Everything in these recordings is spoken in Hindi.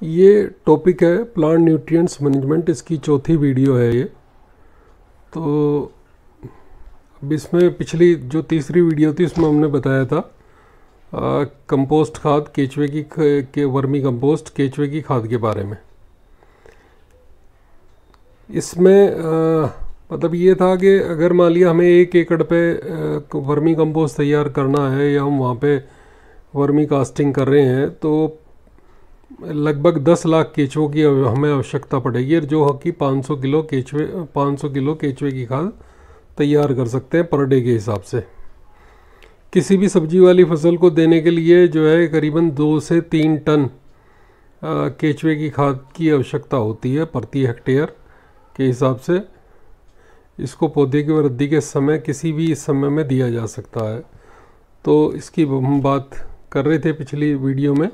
ये टॉपिक है प्लांट न्यूट्रिएंट्स मैनेजमेंट, इसकी चौथी वीडियो है ये। तो अब इसमें पिछली जो तीसरी वीडियो थी उसमें हमने बताया था कंपोस्ट खाद, केचुए की के वर्मी कंपोस्ट केचुए की खाद के बारे में। इसमें मतलब ये था कि अगर मान लिया हमें 1 एकड़ पे वर्मी कंपोस्ट तैयार करना है या हम वहाँ पे वर्मी कास्टिंग कर रहे हैं तो लगभग 10 लाख केचुओं की हमें आवश्यकता पड़ेगी, जो कि 500 किलो केचुए की खाद तैयार कर सकते हैं पर डे के हिसाब से। किसी भी सब्जी वाली फसल को देने के लिए जो है करीबन 2 से 3 टन केचुए की खाद की आवश्यकता होती है प्रति हेक्टेयर के हिसाब से। इसको पौधे की वृद्धि के समय किसी भी समय में दिया जा सकता है। तो इसकी हम बात कर रहे थे पिछली वीडियो में।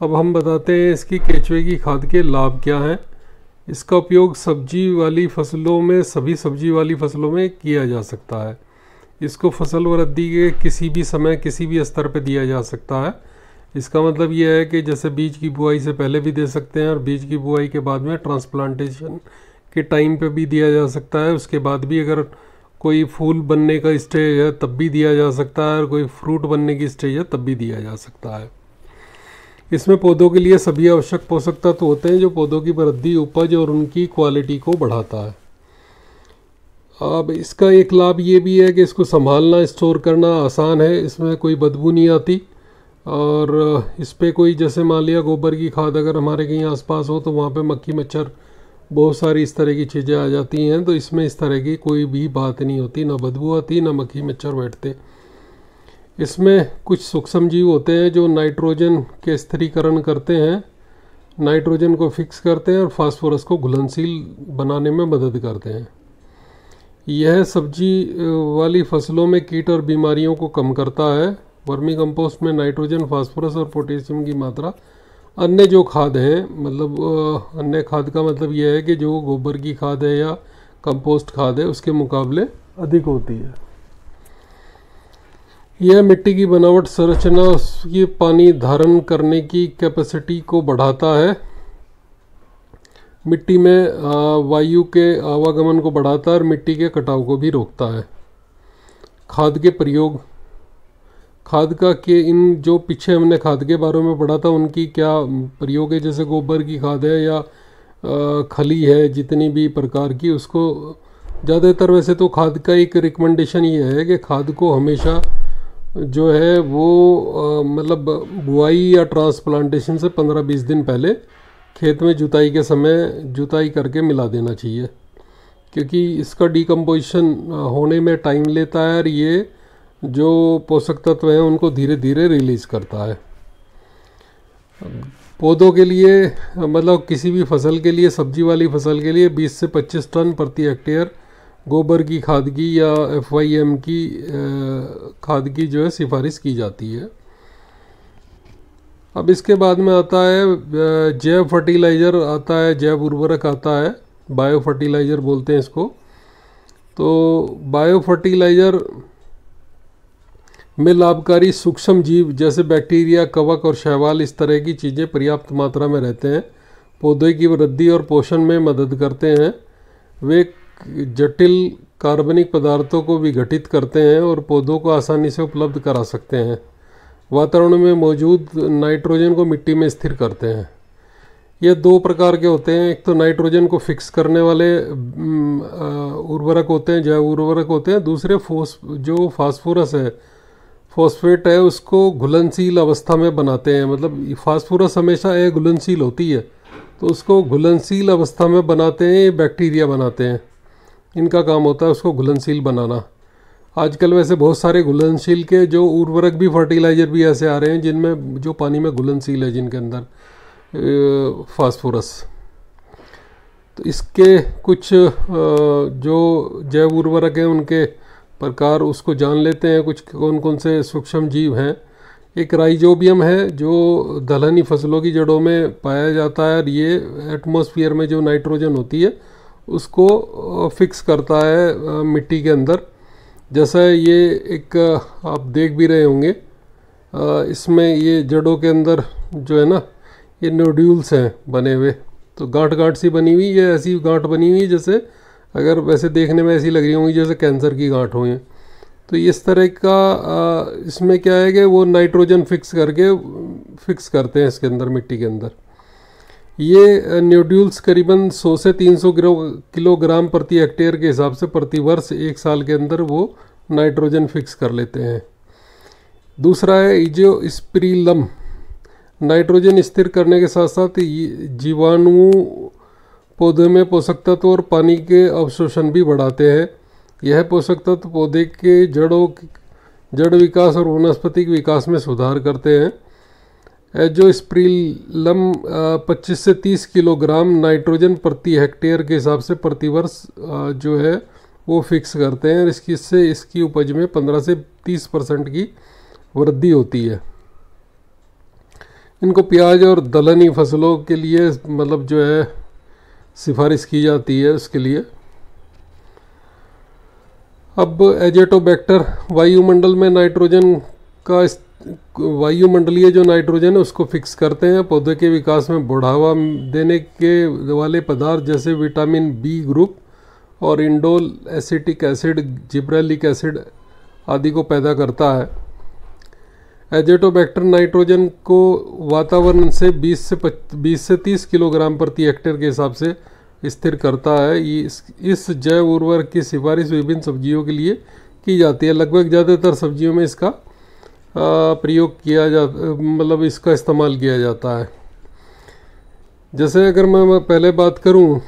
अब हम बताते हैं इसकी केचुए की खाद के लाभ क्या हैं। इसका उपयोग सब्जी वाली फसलों में, सभी सब्जी वाली फसलों में किया जा सकता है। इसको फसल वृद्धि के किसी भी समय किसी भी स्तर पर दिया जा सकता है। इसका मतलब यह है कि जैसे बीज की बुआई से पहले भी दे सकते हैं और बीज की बुआई के बाद में ट्रांसप्लांटेशन के टाइम पे भी दिया जा सकता है। उसके बाद भी अगर कोई फूल बनने का स्टेज है तब भी दिया जा सकता है और कोई फ्रूट बनने की स्टेज है तब भी दिया जा सकता है। इसमें पौधों के लिए सभी आवश्यक पोषक तत्व होते हैं जो पौधों की वृद्धि, उपज और उनकी क्वालिटी को बढ़ाता है। अब इसका एक लाभ ये भी है कि इसको संभालना, स्टोर करना आसान है। इसमें कोई बदबू नहीं आती और इस पर कोई, जैसे मान लिया गोबर की खाद अगर हमारे कहीं आसपास हो तो वहाँ पे मक्खी मच्छर बहुत सारी इस तरह की चीज़ें आ जाती हैं। तो इसमें इस तरह की कोई भी बात नहीं होती, ना बदबू आती ना मक्खी मच्छर बैठते। इसमें कुछ सूक्ष्म जीव होते हैं जो नाइट्रोजन के स्थिरीकरण करते हैं, नाइट्रोजन को फिक्स करते हैं और फास्फोरस को घुलनशील बनाने में मदद करते हैं। यह सब्जी वाली फसलों में कीट और बीमारियों को कम करता है। वर्मी कंपोस्ट में नाइट्रोजन, फास्फोरस और पोटेशियम की मात्रा अन्य जो खाद हैं, मतलब अन्य खाद का मतलब यह है कि जो गोबर की खाद है या कंपोस्ट खाद है उसके मुकाबले अधिक होती है। यह मिट्टी की बनावट, संरचना, उसकी पानी धारण करने की कैपेसिटी को बढ़ाता है। मिट्टी में वायु के आवागमन को बढ़ाता है और मिट्टी के कटाव को भी रोकता है। खाद के प्रयोग, खाद का के इन जो पीछे हमने खाद के बारे में पढ़ा था उनकी क्या प्रयोग है, जैसे गोबर की खाद है या खली है, जितनी भी प्रकार की, उसको ज़्यादातर वैसे तो खाद का एक रिकमेंडेशन ये है कि खाद को हमेशा जो है वो मतलब बुआई या ट्रांसप्लांटेशन से 15-20 दिन पहले खेत में जुताई के समय जुताई करके मिला देना चाहिए, क्योंकि इसका डिकम्पोजिशन होने में टाइम लेता है और ये जो पोषक तत्व हैं उनको धीरे धीरे रिलीज करता है। पौधों के लिए, मतलब किसी भी फसल के लिए, सब्जी वाली फसल के लिए 20 से 25 टन प्रति हेक्टेयर गोबर की खाद की या FYM की खाद की जो है सिफारिश की जाती है। अब इसके बाद में आता है जैव फर्टिलाइज़र आता है, जैव उर्वरक आता है, बायो फर्टिलाइज़र बोलते हैं इसको। तो बायो फर्टिलाइज़र में लाभकारी सूक्ष्म जीव जैसे बैक्टीरिया, कवक और शैवाल, इस तरह की चीज़ें पर्याप्त मात्रा में रहते हैं। पौधे की वृद्धि और पोषण में मदद करते हैं। वे जटिल कार्बनिक पदार्थों को विघटित करते हैं और पौधों को आसानी से उपलब्ध करा सकते हैं। वातावरण में मौजूद नाइट्रोजन को मिट्टी में स्थिर करते हैं। ये 2 प्रकार के होते हैं। एक तो नाइट्रोजन को फिक्स करने वाले उर्वरक होते हैं, जैव उर्वरक होते हैं। दूसरे जो फास्फोरस है, फॉस्फेट है, उसको घुलनशील अवस्था में बनाते हैं। मतलब फास्फोरस हमेशा अघुलनशील होती है तो उसको घुलनशील अवस्था में बनाते हैं, ये बैक्टीरिया बनाते हैं। इनका काम होता है उसको घुलनशील बनाना। आजकल वैसे बहुत सारे घुलनशील के जो उर्वरक भी, फर्टिलाइज़र भी ऐसे आ रहे हैं जिनमें जो पानी में घुलनशील है, जिनके अंदर फास्फोरस। तो इसके कुछ जो जैव उर्वरक हैं उनके प्रकार उसको जान लेते हैं। कुछ कौन कौन से सूक्ष्म जीव हैं। एक राइजोबियम है जो दलहनी फसलों की जड़ों में पाया जाता है और ये एटमॉस्फेयर में जो नाइट्रोजन होती है उसको फिक्स करता है मिट्टी के अंदर। जैसा ये एक आप देख भी रहे होंगे, इसमें ये जड़ों के अंदर जो है ना, ये नोड्यूल्स हैं बने हुए, तो गांठ गांठ सी बनी हुई, ये ऐसी गांठ बनी हुई जैसे, अगर वैसे देखने में ऐसी लग रही होंगी जैसे कैंसर की गांठ हुई है। तो इस तरह का इसमें क्या है कि वो नाइट्रोजन फिक्स करते हैं इसके अंदर, मिट्टी के अंदर। ये नोड्यूल्स करीबन 100 से 300 किलोग्राम प्रति हेक्टेयर के हिसाब से प्रति वर्ष 1 साल के अंदर वो नाइट्रोजन फिक्स कर लेते हैं। दूसरा है इजियोस्पिरिलम, नाइट्रोजन स्थिर करने के साथ साथ जीवाणु पौधे में पोषक तत्व और पानी के अवशोषण भी बढ़ाते हैं। यह पोषक तत्व पौधे के जड़ विकास और वनस्पतिक विकास में सुधार करते हैं। एजोस्पिरिलम 25 से 30 किलोग्राम नाइट्रोजन प्रति हेक्टेयर के हिसाब से प्रति वर्ष जो है वो फिक्स करते हैं, और इसकी उपज में 15 से 30% की वृद्धि होती है। इनको प्याज और दलहनी फसलों के लिए मतलब जो है सिफारिश की जाती है उसके लिए। अब एजेटोबैक्टर वायुमंडल में नाइट्रोजन का वायुमंडलीय जो नाइट्रोजन है उसको फिक्स करते हैं। पौधे के विकास में बढ़ावा देने के वाले पदार्थ जैसे विटामिन बी ग्रुप और indole acetic acid, gibberellic acid आदि को पैदा करता है। एजेटोबैक्टर नाइट्रोजन को वातावरण से 20 से 30 किलोग्राम प्रति हेक्टेयर के हिसाब से स्थिर करता है। इस जैव उर्वरक की सिफारिश विभिन्न सब्जियों के लिए की जाती है। लगभग ज़्यादातर सब्जियों में इसका प्रयोग किया जाता, मतलब इसका इस्तेमाल किया जाता है। जैसे अगर मैं पहले बात करूं,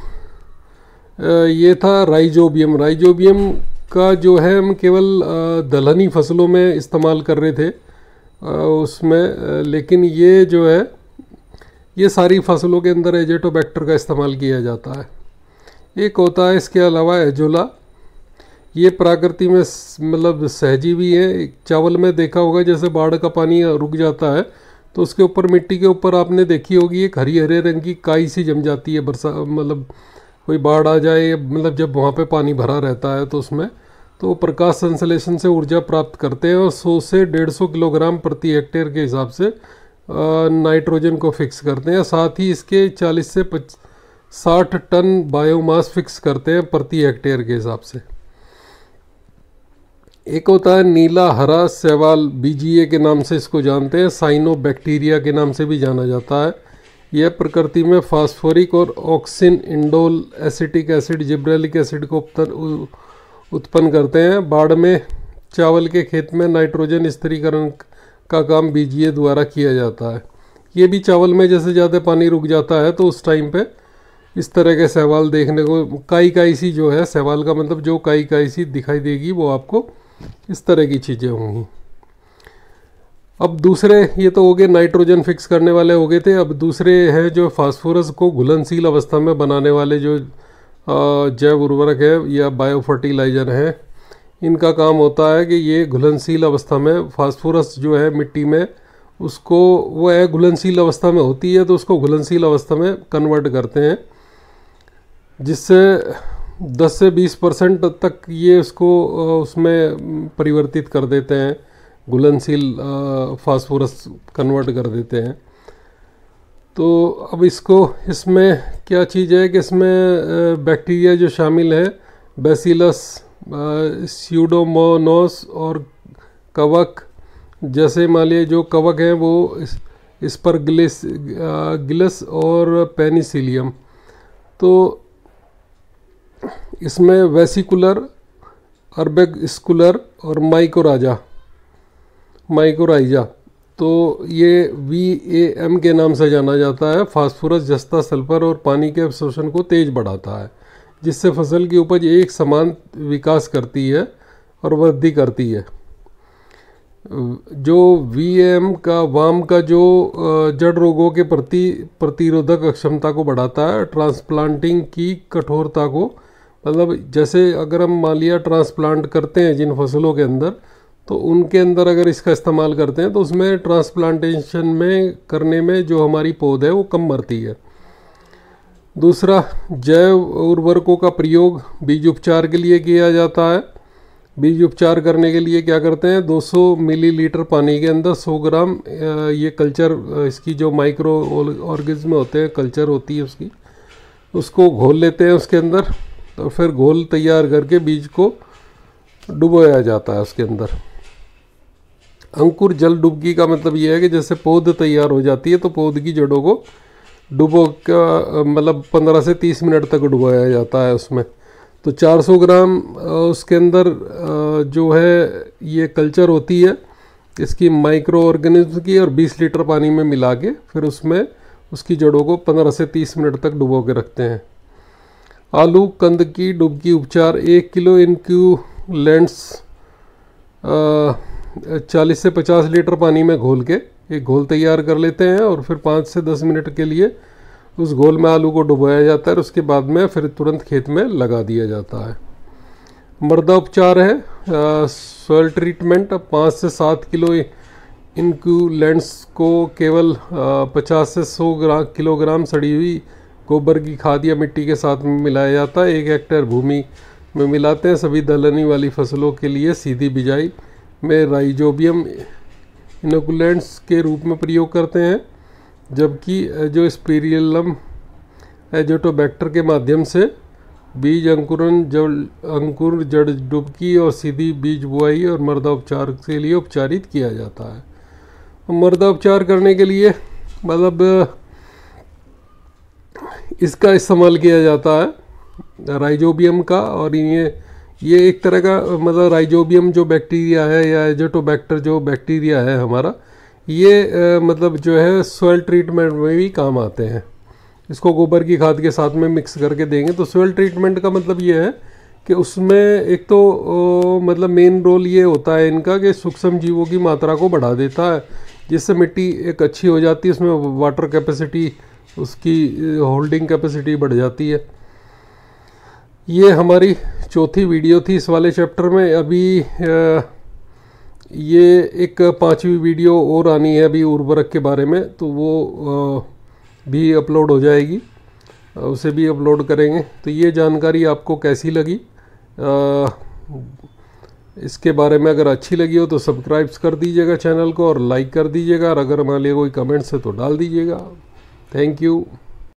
ये था राइजोबियम। राइजोबियम का जो है हम केवल दलहनी फसलों में इस्तेमाल कर रहे थे उसमें, लेकिन ये जो है ये सारी फसलों के अंदर एजेटोबैक्टर का इस्तेमाल किया जाता है। एक होता है इसके अलावा एजोला, ये प्रकृति में मतलब सहजीवी है। चावल में देखा होगा जैसे बाढ़ का पानी रुक जाता है तो उसके ऊपर, मिट्टी के ऊपर आपने देखी होगी एक हरे रंग की काई सी जम जाती है, मतलब कोई बाढ़ आ जाए, मतलब जब वहाँ पे पानी भरा रहता है तो उसमें तो प्रकाश संश्लेषण से ऊर्जा प्राप्त करते हैं और 100 से 150 किलोग्राम प्रति हेक्टेयर के हिसाब से नाइट्रोजन को फिक्स करते हैं। साथ ही इसके 40 से 60 टन बायोमास फिक्स करते हैं प्रति हेक्टेयर के हिसाब से। एक होता है नीला हरा शैवाल, बीजीए के नाम से इसको जानते हैं, साइनोबैक्टीरिया के नाम से भी जाना जाता है। यह प्रकृति में फास्फोरिक और auxin, indole acetic acid, gibberellic acid को उत्पन्न करते हैं। बाढ़ में चावल के खेत में नाइट्रोजन स्थिरीकरण का काम बीजीए द्वारा किया जाता है। ये भी चावल में जैसे ज़्यादा पानी रुक जाता है तो उस टाइम पे इस तरह के शैवाल देखने को, काई सी जो है, शैवाल का मतलब जो काई सी दिखाई देगी वो आपको इस तरह की चीज़ें होंगी। अब दूसरे, ये तो हो गए नाइट्रोजन फिक्स करने वाले हो गए थे। अब दूसरे हैं जो फास्फोरस को घुलनशील अवस्था में बनाने वाले जो जैव उर्वरक है या बायो फर्टिलाइजर है। इनका काम होता है कि ये घुलनशील अवस्था में फास्फोरस जो है मिट्टी में उसको, वो है घुलनशील अवस्था में होती है तो उसको घुलनशील अवस्था में कन्वर्ट करते हैं, जिससे 10 से 20% तक ये उसको उसमें परिवर्तित कर देते हैं, घुलनशील फास्फोरस कन्वर्ट कर देते हैं। तो अब इसमें क्या चीज़ है कि इसमें बैक्टीरिया जो शामिल है, बैसिलस, स्यूडोमोनास और कवक, जैसे मान लिया जो कवक हैं वो एस्परगिलस और पेनिसिलियम। तो इसमें वेसिकुलर, अर्बेस्कुलर और माइकोराइजा, तो ये VAM के नाम से जाना जाता है। फास्फोरस, जस्ता, सल्फर और पानी के अवशोषण को तेज बढ़ाता है, जिससे फसल की उपज एक समान विकास करती है और वृद्धि करती है। जो वाम का जो जड़ रोगों के प्रति प्रतिरोधक क्षमता को बढ़ाता है, ट्रांसप्लांटिंग की कठोरता को, मतलब जैसे अगर हम मान लिया ट्रांसप्लांट करते हैं जिन फसलों के अंदर, तो उनके अंदर अगर इसका इस्तेमाल करते हैं तो उसमें ट्रांसप्लांटेशन में करने में जो हमारी पौध है वो कम मरती है। दूसरा, जैव उर्वरकों का प्रयोग बीज उपचार के लिए किया जाता है। बीज उपचार करने के लिए क्या करते हैं, 200 मिलीलीटर पानी के अंदर 100 ग्राम ये कल्चर, इसकी जो माइक्रो ऑर्गेनिज्म होते हैं, कल्चर होती है उसकी, उसको घोल लेते हैं उसके अंदर। तो फिर घोल तैयार करके बीज को डुबोया जाता है उसके अंदर। अंकुर जल डुबकी का मतलब ये है कि जैसे पौध तैयार हो जाती है तो पौध की जड़ों को डुबो का मतलब 15 से 30 मिनट तक डुबोया जाता है उसमें। तो 400 ग्राम उसके अंदर जो है ये कल्चर होती है इसकी माइक्रो ऑर्गेनिज्म की, और 20 लीटर पानी में मिला के फिर उसमें उसकी जड़ों को 15 से 30 मिनट तक डुबो के रखते हैं। आलू कंद की डुबकी उपचार, 1 किलो इनक्यूलेंट्स 40 से 50 लीटर पानी में घोल के एक घोल तैयार कर लेते हैं, और फिर 5 से 10 मिनट के लिए उस घोल में आलू को डुबोया जाता है, और उसके बाद में फिर तुरंत खेत में लगा दिया जाता है। मृदा उपचार है सॉइल ट्रीटमेंट, 5 से 7 किलो इनक्यूलेंट्स को केवल 50 से 100 किलोग्राम सड़ी हुई गोबर की खाद या मिट्टी के साथ में मिलाया जाता है। 1 हेक्टेयर भूमि में मिलाते हैं। सभी दलहनी वाली फसलों के लिए सीधी बिजाई में राइजोबियम इनोकुलेंट्स के रूप में प्रयोग करते हैं, जबकि जो स्पिरिलम एजोटोबैक्टर के माध्यम से बीज अंकुरण, अंकुर जड़ डुबकी और सीधी बीज बुआई और मृदा उपचार के लिए उपचारित किया जाता है। मृदा उपचार करने के लिए मतलब इसका इस्तेमाल किया जाता है राइजोबियम का, और ये एक तरह का मतलब राइजोबियम जो बैक्टीरिया है या एजोटोबैक्टर जो बैक्टीरिया है हमारा, ये मतलब जो है सॉइल ट्रीटमेंट में भी काम आते हैं। इसको गोबर की खाद के साथ में मिक्स करके देंगे। तो सॉइल ट्रीटमेंट का मतलब ये है कि उसमें एक तो मतलब मेन रोल ये होता है इनका कि सूक्ष्म जीवों की मात्रा को बढ़ा देता है, जिससे मिट्टी एक अच्छी हो जाती है, उसमें वाटर कैपेसिटी, उसकी होल्डिंग कैपेसिटी बढ़ जाती है। ये हमारी चौथी वीडियो थी इस वाले चैप्टर में। अभी ये एक 5वीं वीडियो और आनी है अभी उर्वरक के बारे में, तो वो भी अपलोड हो जाएगी, उसे भी अपलोड करेंगे। तो ये जानकारी आपको कैसी लगी, इसके बारे में अगर अच्छी लगी हो तो सब्सक्राइब कर दीजिएगा चैनल को और लाइक कर दीजिएगा, और अगर मान लिया कोई कमेंट्स है तो डाल दीजिएगा। Thank you.